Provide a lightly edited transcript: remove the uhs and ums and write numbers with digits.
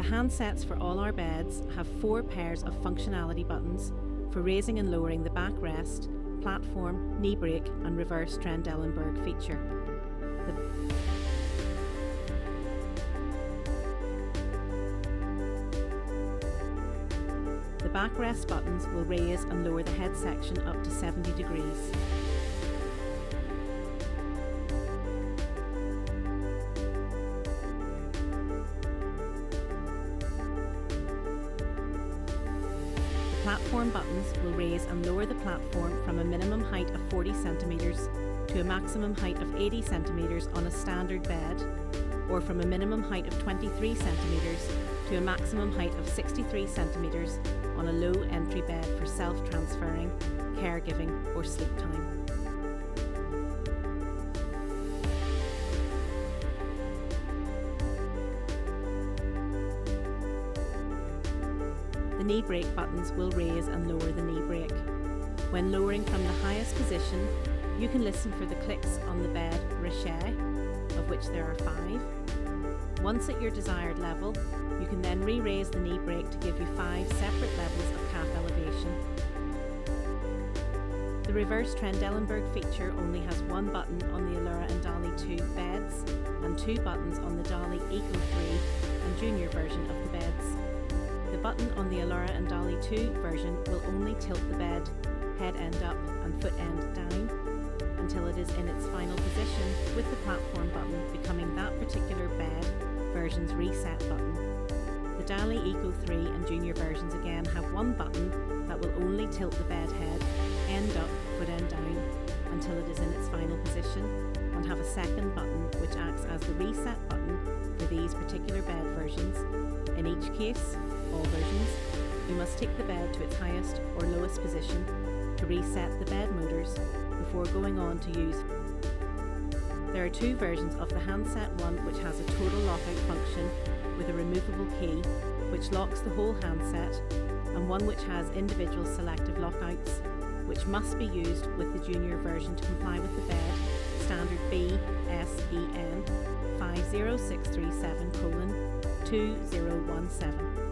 handsets for all our beds have 4 pairs of functionality buttons for raising and lowering the backrest, platform, knee brake and reverse Trendelenburg feature. The backrest buttons will raise and lower the head section up to 70 degrees. The platform buttons will raise and lower the platform from a minimum height of 40 centimeters to a maximum height of 80 centimeters on a standard bed, or from a minimum height of 23 centimeters to a maximum height of 63 centimeters on a low entry bed for self-transferring, caregiving or sleep time. The knee brake buttons will raise and lower the knee brake. When lowering from the highest position, you can listen for the clicks on the bed richet, of which there are 5. Once at your desired level, you can then re-raise the knee brake to give you 5 separate levels of calf elevation. The reverse Trendelenburg feature only has 1 button on the Allura and Dolly 2 beds and 2 buttons on the Dolly Eco 3 and Junior version of the beds. The button on the Allura and Dolly 2 version will only tilt the bed, head end up and foot end down, until it is in its final position, with the platform button becoming that particular bed version's reset button. The Dolly Eco 3 and Junior versions again have 1 button that will only tilt the bed head, end up, foot end down, until it is in its final position, and have a second button which acts as the reset button for these particular bed versions. In each case, all versions, you must take the bed to its highest or lowest position to reset the bed motors before going on to use. There are 2 versions of the Handset, one which has a total lockout function with a removable key which locks the whole handset, and one which has individual selective lockouts, which must be used with the Junior version to comply with the bed standard BSEN 50637:2017.